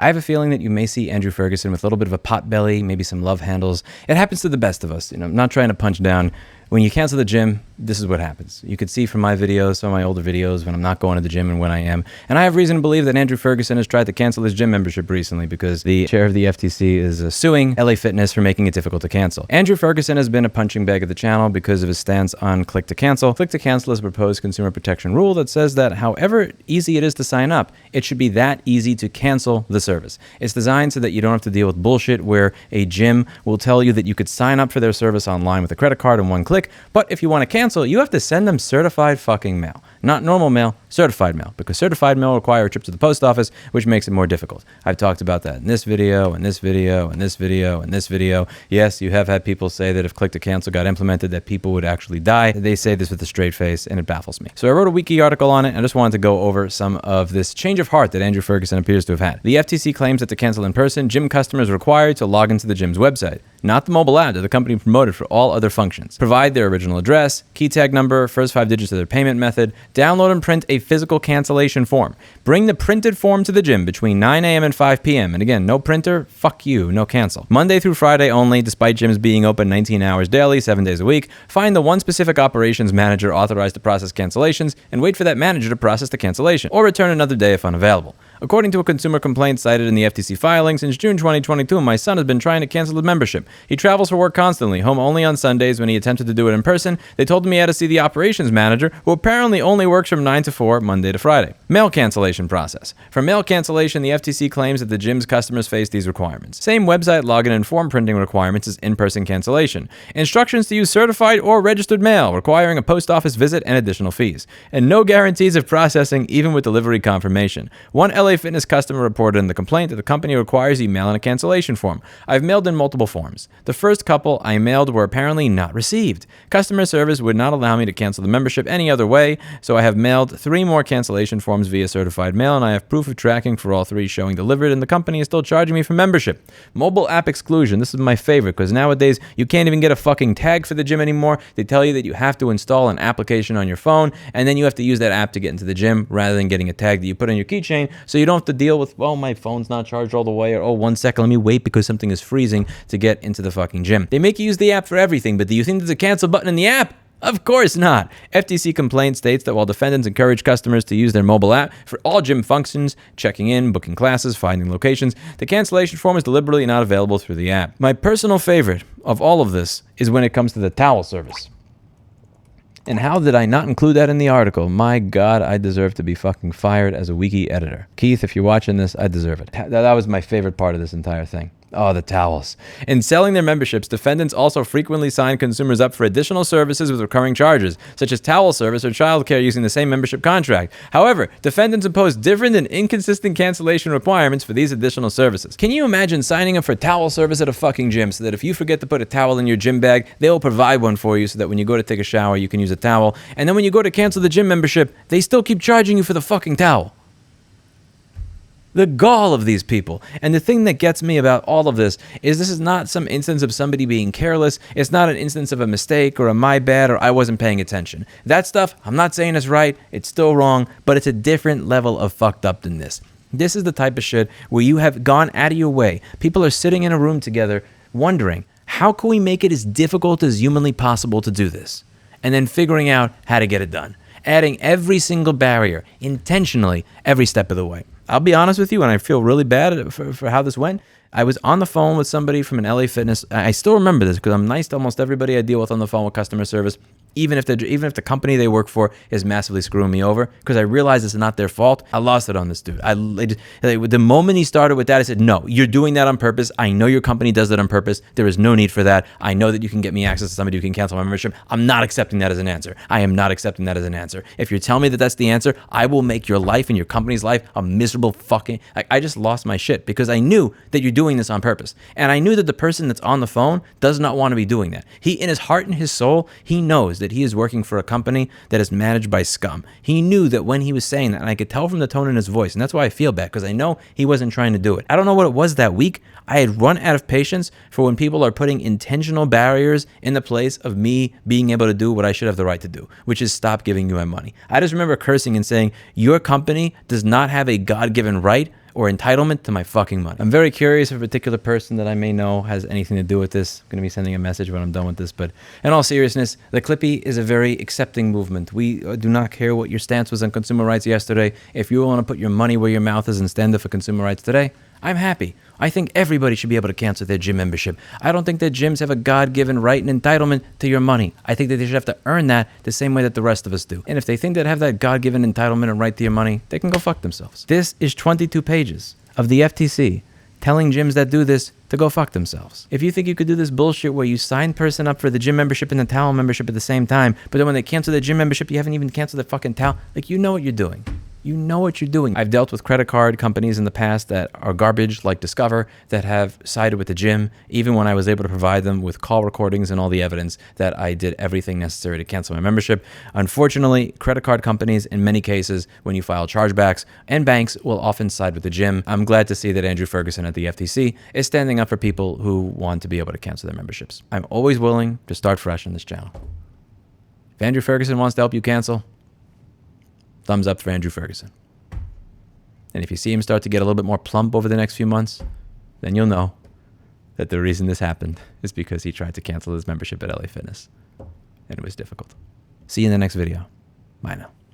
I have a feeling that you may see Andrew Ferguson with a little bit of a pot belly, maybe some love handles. It happens to the best of us. I'm not trying to punch down. When you cancel the gym, this is what happens. You could see from my videos, some of my older videos, when I'm not going to the gym and when I am. And I have reason to believe that Andrew Ferguson has tried to cancel his gym membership recently because the chair of the FTC is suing LA Fitness for making it difficult to cancel. Andrew Ferguson has been a punching bag of the channel because of his stance on click to cancel. Click to cancel is a proposed consumer protection rule that says that however easy it is to sign up, it should be that easy to cancel the service. It's designed so that you don't have to deal with bullshit where a gym will tell you that you could sign up for their service online with a credit card in one click. But if you want to cancel, you have to send them certified fucking mail. Not normal mail, certified mail, because certified mail require a trip to the post office, which makes it more difficult. I've talked about that in this video, and this video, and this video, and this video. Yes, you have had people say that if click to cancel got implemented, that people would actually die. They say this with a straight face, and it baffles me. So I wrote a wiki article on it, and I just wanted to go over some of this change of heart that Andrew Ferguson appears to have had. The FTC claims that to cancel in person, gym customers are required to log into the gym's website, not the mobile app that the company promoted for all other functions. Provide their original address, key tag number, first 5 digits of their payment method, download and print a physical cancellation form. Bring the printed form to the gym between 9 a.m. and 5 p.m. And again, no printer, fuck you, no cancel. Monday through Friday only, despite gyms being open 19 hours daily, 7 days a week. Find the one specific operations manager authorized to process cancellations and wait for that manager to process the cancellation, or return another day if unavailable. According to a consumer complaint cited in the FTC filing, since June 2022, my son has been trying to cancel his membership. He travels for work constantly, home only on Sundays. When he attempted to do it in person, they told him he had to see the operations manager, who apparently only works from 9 to 4, Monday to Friday. Mail cancellation process. For mail cancellation, the FTC claims that the gym's customers face these requirements. Same website login and form printing requirements as in-person cancellation. Instructions to use certified or registered mail, requiring a post office visit and additional fees. And no guarantees of processing, even with delivery confirmation. One LA Fitness customer reported in the complaint that the company requires email and a cancellation form. I've mailed in multiple forms. The first couple I mailed were apparently not received. Customer service would not allow me to cancel the membership any other way, so I have mailed 3 more cancellation forms via certified mail, and I have proof of tracking for all 3 showing delivered, and the company is still charging me for membership. Mobile app exclusion. This is my favorite, because nowadays you can't even get a fucking tag for the gym anymore. They tell you that you have to install an application on your phone, and then you have to use that app to get into the gym rather than getting a tag that you put on your keychain, so you don't have to deal with, well, my phone's not charged all the way, or, oh, 1 second, let me wait because something is freezing to get into the fucking gym. They make you use the app for everything, but do you think there's a cancel button in the app? Of course not. FTC complaint states that while defendants encourage customers to use their mobile app for all gym functions, checking in, booking classes, finding locations, the cancellation form is deliberately not available through the app. My personal favorite of all of this is when it comes to the towel service. And how did I not include that in the article? My God, I deserve to be fucking fired as a wiki editor. Keith, if you're watching this, I deserve it. That was my favorite part of this entire thing. Oh, the towels. In selling their memberships, defendants also frequently sign consumers up for additional services with recurring charges, such as towel service or childcare using the same membership contract. However, defendants impose different and inconsistent cancellation requirements for these additional services. Can you imagine signing up for towel service at a fucking gym so that if you forget to put a towel in your gym bag, they will provide one for you so that when you go to take a shower, you can use a towel, and then when you go to cancel the gym membership, they still keep charging you for the fucking towel? The gall of these people. And the thing that gets me about all of this is not some instance of somebody being careless. It's not an instance of a mistake or a my bad or I wasn't paying attention. That stuff, I'm not saying is right. It's still wrong, but it's a different level of fucked up than this. This is the type of shit where you have gone out of your way. People are sitting in a room together wondering, how can we make it as difficult as humanly possible to do this? And then figuring out how to get it done. Adding every single barrier, intentionally, every step of the way. I'll be honest with you, and I feel really bad for how this went. I was on the phone with somebody from an LA Fitness. I still remember this because I'm nice to almost everybody I deal with on the phone with customer service, even if the company they work for is massively screwing me over, because I realize it's not their fault. I lost it on this dude. The moment he started with that, I said, no, you're doing that on purpose. I know your company does that on purpose. There is no need for that. I know that you can get me access to somebody who can cancel my membership. I'm not accepting that as an answer. I am not accepting that as an answer. If you're telling me that that's the answer, I will make your life and your company's life a miserable fucking... I just lost my shit because I knew that you're doing this on purpose. And I knew that the person that's on the phone does not want to be doing that. He, in his heart and his soul, he knows that he is working for a company that is managed by scum. He knew that when he was saying that, and I could tell from the tone in his voice, and that's why I feel bad, because I know he wasn't trying to do it. I don't know what it was that week. I had run out of patience for when people are putting intentional barriers in the place of me being able to do what I should have the right to do, which is stop giving you my money. I just remember cursing and saying, your company does not have a God-given right or entitlement to my fucking money. I'm very curious if a particular person that I may know has anything to do with this. I'm going to be sending a message when I'm done with this. But in all seriousness, the Clippy is a very accepting movement. We do not care what your stance was on consumer rights yesterday. If you want to put your money where your mouth is and stand up for consumer rights today, I'm happy. I think everybody should be able to cancel their gym membership. I don't think that gyms have a God-given right and entitlement to your money. I think that they should have to earn that the same way that the rest of us do. And if they think they have that God-given entitlement and right to your money, they can go fuck themselves. This is 22 pages of the FTC telling gyms that do this to go fuck themselves. If you think you could do this bullshit where you sign person up for the gym membership and the towel membership at the same time, but then when they cancel the gym membership, you haven't even canceled the fucking towel, like, you know what you're doing. You know what you're doing. I've dealt with credit card companies in the past that are garbage, like Discover, that have sided with the gym, even when I was able to provide them with call recordings and all the evidence that I did everything necessary to cancel my membership. Unfortunately, credit card companies, in many cases, when you file chargebacks, and banks will often side with the gym. I'm glad to see that Andrew Ferguson at the FTC is standing up for people who want to be able to cancel their memberships. I'm always willing to start fresh on this channel. If Andrew Ferguson wants to help you cancel, thumbs up for Andrew Ferguson. And if you see him start to get a little bit more plump over the next few months, then you'll know that the reason this happened is because he tried to cancel his membership at LA Fitness. And it was difficult. See you in the next video. Bye now.